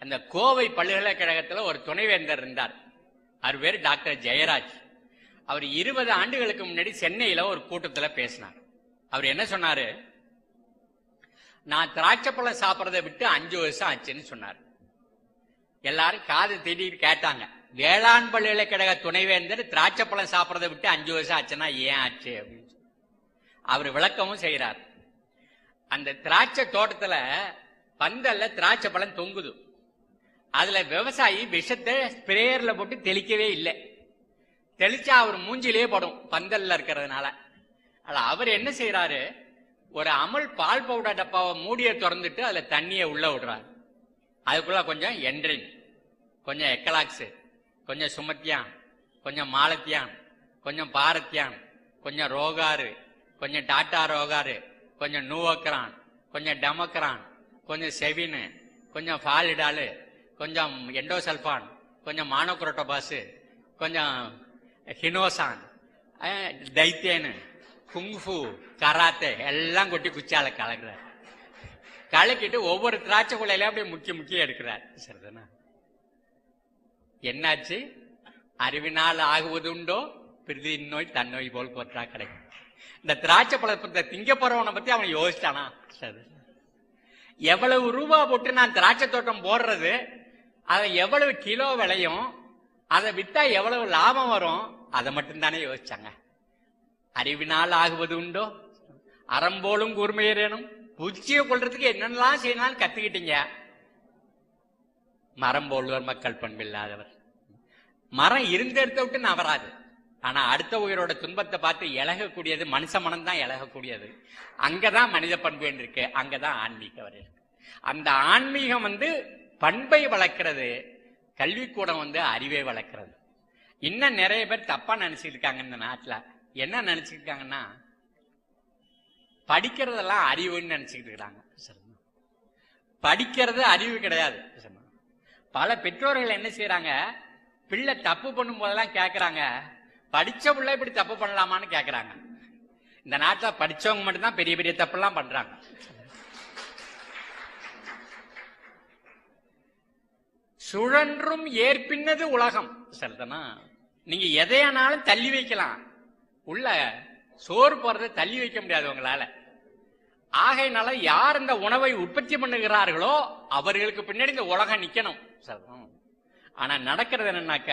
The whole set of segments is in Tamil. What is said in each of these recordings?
அந்த கோவை பல்கலைக்கழகத்தில் ஒரு துணைவேந்தர் இருந்தார். அவர் பேர் டாக்டர் ஜெயராஜ். அவர் 20 ஆண்டுகளுக்கு முன்னாடி சென்னையில ஒரு கூட்டத்தில் பேசினார். அவர் என்ன சொன்னாரு, நான் திராட்சை பழம் சாப்பிட்றதை விட்டு 5 வருஷம் ஆச்சுன்னு சொன்னார். எல்லாரும் காது திடீர்னு கேட்டாங்க, வேளாண் பல்கலைக்கழக துணைவேந்தர் திராட்சை பழம் சாப்பிட்றதை விட்டு 5 வருஷம் ஆச்சுன்னா ஏன் ஆச்சு அப்படின்னு அவர் விளக்கமும் செய்யறார். அந்த திராட்சை தோட்டத்துல பந்தல்ல திராட்சை பழம் தொங்குது. அதுல விவசாயி விஷத்தை ஸ்ப்ரேயர்ல போட்டு தெளிக்கவே இல்லை. தெளிச்சா அவர் மூஞ்சிலே படும் பந்தல்ல இருக்கிறதுனால. அவர் என்ன செய்யறாரு, ஒரு அமுல் பால் பவுடர் டப்பாவை மூடியை திறந்துட்டு அதுல தண்ணியை உள்ள விடுறாரு. அதுக்குள்ள கொஞ்சம் என்ட்ரின், கொஞ்சம் எக்கலாக்ஸ், கொஞ்சம் சுமத்தியான், கொஞ்சம் மாலத்தியான், கொஞ்சம் பாரத்தியான், கொஞ்சம் ரோகாரு, கொஞ்சம் டாட்டா ரோகாரு, கொஞ்சம் நூவக்ரான், கொஞ்சம் டெமக்ரான், கொஞ்சம் செவினு, கொஞ்சம் ஃபாலிடாலு, கொஞ்சம் எண்டோசல்பான், கொஞ்சம் மானோக்ரோட்டோபாஸ், கொஞ்சம் ஹினோசான், தைத்தேனு, குங்ஃபு, கராத்தே எல்லாம் கொட்டி குச்சால கலக்குறார். கலக்கிட்டு ஒவ்வொரு திராட்சை குள்ளையில அப்படியே முக்கிய எடுக்கிறார். சரிதானா? என்னாச்சு? அறிவினால் ஆகுவதுண்டோ பிரிதி நோய் தன்னோய் போல் போற்றா கிடைக்கும். இந்த திராட்சை பழத்தை திங்க போறவனை பத்தி அவன் யோசிச்சானா? சரி, எவ்வளவு ரூபா போட்டு நான் திராட்சை தோட்டம் போடுறது, அதை எவ்வளவு கிலோ விளையும், அதை வித்தா எவ்வளவு லாபம் வரும், அதை மட்டும்தானே யோசிச்சாங்க. அறிவினால் ஆகுவது உண்டோ அறம்போலும் கூர்மையரேனும். பூச்சியை கொள்றதுக்கு என்னென்னலாம் செய்யணும் கத்துக்கிட்டீங்க. மரம் போல்வர் மக்கள் பண்பில்லாதவர். மரம் இருந்த இடத்த விட்டு நவராது. ஆனா அடுத்த உயிரோட துன்பத்தை பார்த்து இழகக்கூடியது மனுஷ மனம் தான் இழகக்கூடியது. அங்கதான் மனித பண்பு இருக்கு, அங்கதான் ஆன்மீகம் இருக்கு. அந்த ஆன்மீகம் பண்பை வளர்க்கிறது, கல்விக்கூடம் அறிவை வளர்க்கிறது. இன்னும் நிறைய பேர் தப்பா நினைச்சிட்டு இருக்காங்க இந்த நாட்டுல. என்ன நினைச்சிட்டு இருக்காங்கன்னா, படிக்கிறதெல்லாம் அறிவுன்னு நினைச்சுக்கிட்டு இருக்காங்க. படிக்கிறது அறிவு கிடையாது. பல பெற்றோர்கள் என்ன செய்யறாங்க, பிள்ளை தப்பு பண்ணும் போதெல்லாம் கேட்கறாங்க, படிச்ச பிள்ளை இப்படி தப்பு பண்ணலாமான்னு கேட்கறாங்க. இந்த நாட்டில் படிச்சவங்க மட்டும்தான் பெரிய பெரிய தப்பெல்லாம் பண்றாங்க. சுழன்றும் ஏற்பின்னது உலகம். சரிதானா? நீங்க எதையானாலும் தள்ளி வைக்கலாம், உள்ள சோறு போறதை தள்ளி வைக்க முடியாது உங்களால. ஆகையினால யார் இந்த உணவை உற்பத்தி பண்ணுகிறார்களோ அவர்களுக்கு பின்னாடி இந்த உலகம் நிக்கணும். ஆனா நடக்கிறது என்னன்னாக்க,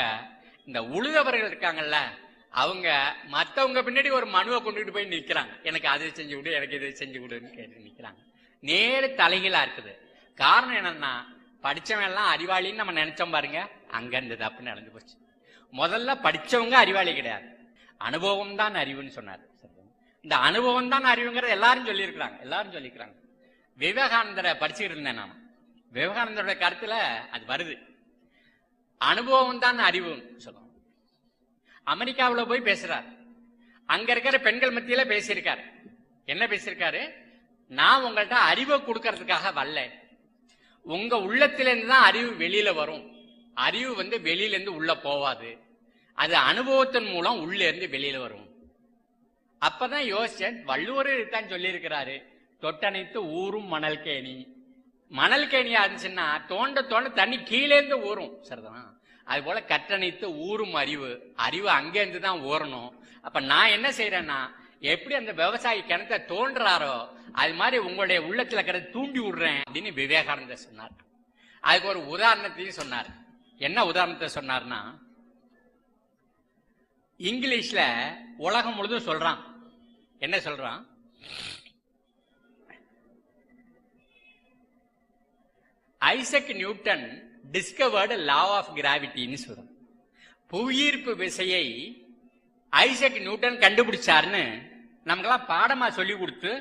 இந்த உழுதவர்கள் இருக்காங்கல்ல, அவங்க மற்றவங்க பின்னாடி ஒரு மனுவை கொண்டுட்டு போய் நிற்கிறாங்க. எனக்கு அதை செஞ்சு விடு, எனக்கு இதை செஞ்சு விடுன்னு கேட்டு நிற்கிறாங்க. நேரு தலைகீழா இருக்குது. காரணம் என்னன்னா, படிச்சவன் எல்லாம் அறிவாளின்னு நம்ம நினைச்சோம் பாருங்க, அங்க இந்த தப்பு நடந்து போச்சு. முதல்ல படிச்சவங்க அறிவாளி கிடையாது, அனுபவம் தான் அறிவுன்னு சொன்னார். இந்த அனுபவம் தான் அறிவுங்கிறத எல்லாரும் சொல்லியிருக்கிறாங்க. விவேகானந்தரை படிச்சுட்டு இருந்தேன் நான். விவேகானந்தரோட கருத்துல அது வருது, அனுபவம் தான் அறிவுன்னு சொல்லுவோம். அமெரிக்காவில் போய் பேசுறார். அங்க இருக்கிற பெண்கள் மத்தியில பேசியிருக்காரு. என்ன பேசியிருக்காரு, நான் உங்கள்கிட்ட அறிவை கொடுக்கறதுக்காக வரல, உங்க உள்ளத்திலிருந்து தான் அறிவு வெளியில வரும். அறிவு வெளியில இருந்து உள்ள போவாது, அது அனுபவத்தின் மூலம் உள்ள இருந்து வெளியில வரும். அப்பதான் யோசிச்சேன், வள்ளுவர் தான் சொல்லி இருக்கிறாரு, தொட்டணைத்து ஊரும் மணல் கேணி. மணல் கேணியா இருந்துச்சுன்னா தோண்ட தோண்ட தண்ணி கீழே இருந்து ஊறும். சரிதான்? அது போல கற்றணைத்து ஊரும் அறிவு, அறிவு அங்கேருந்து தான் ஊறணும். அப்ப நான் என்ன செய்யறேன்னா, எப்படி அந்த விவசாயி கிணத்தை தோன்றாரோ அது மாதிரி உங்களுடைய உள்ளத்துல இருக்கிறத தூண்டி விடுறேன் அப்படின்னு விவேகானந்தர் சொன்னார். அதுக்கு ஒரு உதாரணத்தையும் சொன்னார். என்ன உதாரணத்தை சொன்னார்னா, இங்கிலீஷ்ல உலகம் முழுதும் சொல்றான். என்ன சொல்றான், Isaac Newton discovered law of கிராவிட்டின்னு சொல்றோம். புவியீர்ப்பு விசையை ஐசக் நியூட்டன் கண்டுபிடிச்சாருன்னு நமக்கெல்லாம் பாடமா சொல்லி கொடுத்து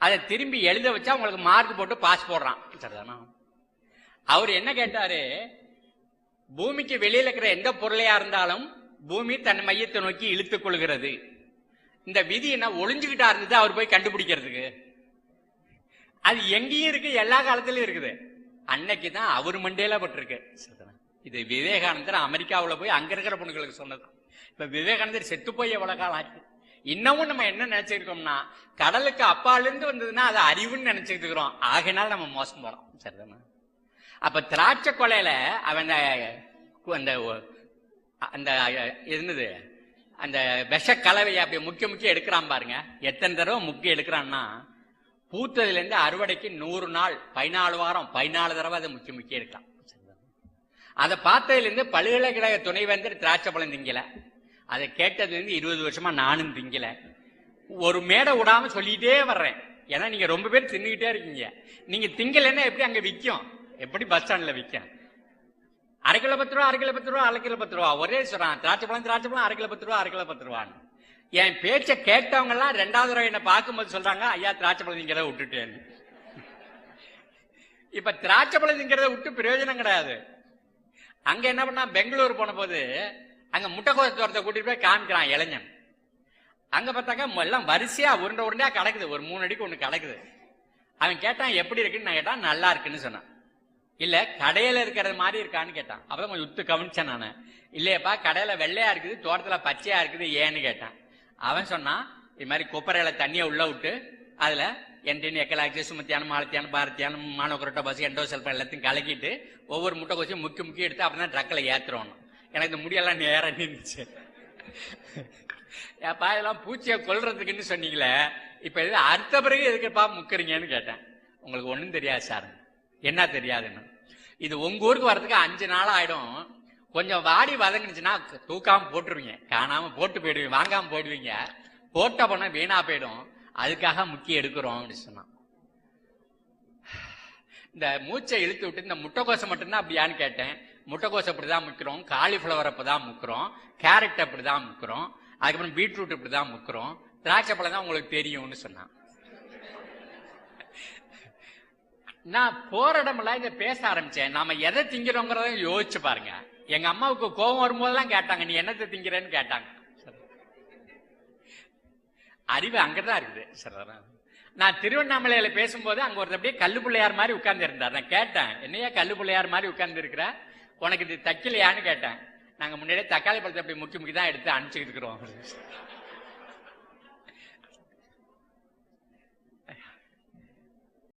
அதை திரும்பி எழுத வச்சா உங்களுக்கு மார்க் போட்டு பாஸ் போடுறான். சரிதானா? அவர் என்ன கேட்டாரு, பூமிக்கு வெளியில இருக்கிற எந்த பொருளையா இருந்தாலும் பூமி தன் மையத்தை நோக்கி இழுத்துக் கொள்கிறது. இந்த விதி என்ன ஒளிஞ்சுக்கிட்டா இருந்தது அவர் போய் கண்டுபிடிக்கிறதுக்கு? அது எங்கேயும் இருக்கு, எல்லா காலத்திலயும் இருக்குது. அன்னைக்குதான் அவர் மண்டேல பட்டிருக்கு. இது விவேகானந்தர் அமெரிக்காவில் போய் அங்க இருக்கிற பொண்ணுங்களுக்கு சொன்னது. இப்ப விவேகானந்தர் செத்து போய் எவ்வளவு காலம் ஆச்சு. இன்னமும் நம்ம என்ன நினைச்சிருக்கோம்னா, கடலுக்கு அப்பாலிருந்து வந்ததுன்னா அதை அறிவுன்னு நினைச்சுட்டு இருக்கிறோம். ஆகையினால நம்ம மோசம் போறோம். சரிதானா? அப்ப திராட்சை கொலையில அவன் அந்த அந்த இருந்தது அந்த விஷ கலவையை அப்படி முக்கிய எடுக்கிறான் பாருங்க. எத்தனை தடவை முக்கிய எடுக்கிறான்னா பூத்ததுல இருந்து அறுவடைக்கு 100 நாள் 14 வாரம் 14 தடவை அதை முக்கிய எடுக்கலாம். அதை பார்த்ததுல இருந்து பல்கலைக்கழக துணைவேந்தர் திராட்சை பழம் திங்கல. அதை கேட்டதுல இருந்து 20 வருஷமா நானும் திங்கல. ஒரு மேடை விடாம சொல்லிட்டே வர்றேன். ஏன்னா நீங்க ரொம்ப பேர் தின்னுகிட்டே இருக்கீங்க. நீங்க திங்கலன்னா எப்படி அங்க விற்கும்? எப்படி பஸ் ஸ்டாண்ட்ல விற்கும்? அரை கிலோ 10 ரூபா, அரை கிலோ 10 ரூபா, அரை கிலோ 10 ரூபா. ஒரே சொல்றான் திராட்சை பழம் அரை கிலோ 10 ரூபா, அரை கிலோ 10 ரூபான்னு. என் பேச்ச கேட்டவங்க எல்லாம் 2வது தடவை என்ன பார்க்கும்போது சொல்றாங்க, ஐயா திராட்சை பழம் திங்கிறத விட்டுட்டேன்னு. இப்ப திராட்சை பழம் திங்கிறத விட்டு பிரயோஜனம் கிடையாது. அங்க என்ன பண்ணா, பெங்களூர் போன போது அங்க முட்டைக்கோச தோட்டத்தை கூட்டிட்டு போய் காமிக்கிறான் இளைஞன். அங்க பார்த்தாக்க எல்லாம் வரிசையா உருண்டையா கிடக்குது. ஒரு 3 அடிக்கு ஒண்ணு கிடக்குது. அவன் கேட்டான் எப்படி இருக்குன்னு. நான் கேட்டான் நல்லா இருக்குன்னு சொன்னான். இல்ல கடையில இருக்கிறது மாதிரி இருக்கான்னு கேட்டான். அப்பதான் கொஞ்சம் உத்து கவனிச்சேன் நானு. இல்லையப்பா கடையில வெள்ளையா இருக்குது, தோட்டத்துல பச்சையா இருக்குது, ஏன்னு கேட்டான். அவன் சொன்னான் இது மாதிரி கொப்பரையில தண்ணியை உள்ள விட்டு அதுல என்டின் எக்கலாக்சி சுமத்தியான மாலத்தியான பாரத்தியான மானோக்ரோட்டா பஸ் எண்டோசல்பா எல்லாத்தையும் கலக்கிட்டு ஒவ்வொரு முட்டை கோசையும் முக்கி எடுத்து அப்படிதான் ட்ரக்கில் ஏத்துறோம். எனக்கு இந்த முடியெல்லாம் நேரம் நின்றுச்சு. ஏப்பா இதெல்லாம் பூச்சியை கொல்றதுக்குன்னு சொன்னீங்களே, இப்ப இது அறுத்த பிறகு எதுக்குப்பா முக்குறீங்கன்னு கேட்டேன். உங்களுக்கு ஒண்ணும் தெரியாது சார். என்ன தெரியாதுன்னு, இது உங்க ஊருக்கு வர்றதுக்கு 5 நாள் ஆயிடும். கொஞ்சம் வாடி வதங்குனுச்சுன்னா தூக்காம போட்டுருவீங்க, காணாம போட்டு போயிடுவீங்க, வாங்காம போயிடுவீங்க. போட்ட போனா வீணா போயிடும், அதுக்காக முக்கிய எடுக்கிறோம் அப்படின்னு சொன்னான். இந்த மூச்சை இழுத்து விட்டு இந்த முட்டைக்கோசை மட்டும்தான் அப்படியான்னு கேட்டேன். முட்டைக்கோசை அப்படிதான் முக்கிறோம், காலிஃபிளவர் அப்படிதான் முக்கிறோம், கேரட் அப்படிதான் முக்கிறோம், அதுக்கப்புறம் பீட்ரூட் இப்படிதான் முக்கிறோம், திராட்சை பழம் தான் உங்களுக்கு தெரியும்னு சொன்னான். நான் போற இடமெல்லாம் இதை பேச ஆரம்பிச்சேன். நாம எதை திங்கிறோங்கிறத யோசிச்சு பாருங்க. எங்க அம்மாவுக்கு கோபம் வரும்போதெல்லாம் கேட்டாங்க, நீ என்னத்தை திங்கிறேன்னு கேட்டாங்க. அறிவு அங்கதான் இருக்குது. சரி, நான் திருவண்ணாமலையில பேசும்போது அங்க ஒருத்தர் அப்படியே கல்லு பிள்ளையார் மாதிரி உட்கார்ந்து இருந்தார். நான் கேட்டேன், என்னையா கல்லு பிள்ளையார் மாதிரி உட்கார்ந்து இருக்கிற, உனக்கு இது தைக்கலையான்னு கேட்டேன். நாங்க முன்னாடியே தக்காளி பழத்தை அப்படி முக்கி தான் எடுத்து அனுப்பிச்சுக்கிட்டு இருக்கிறோம்.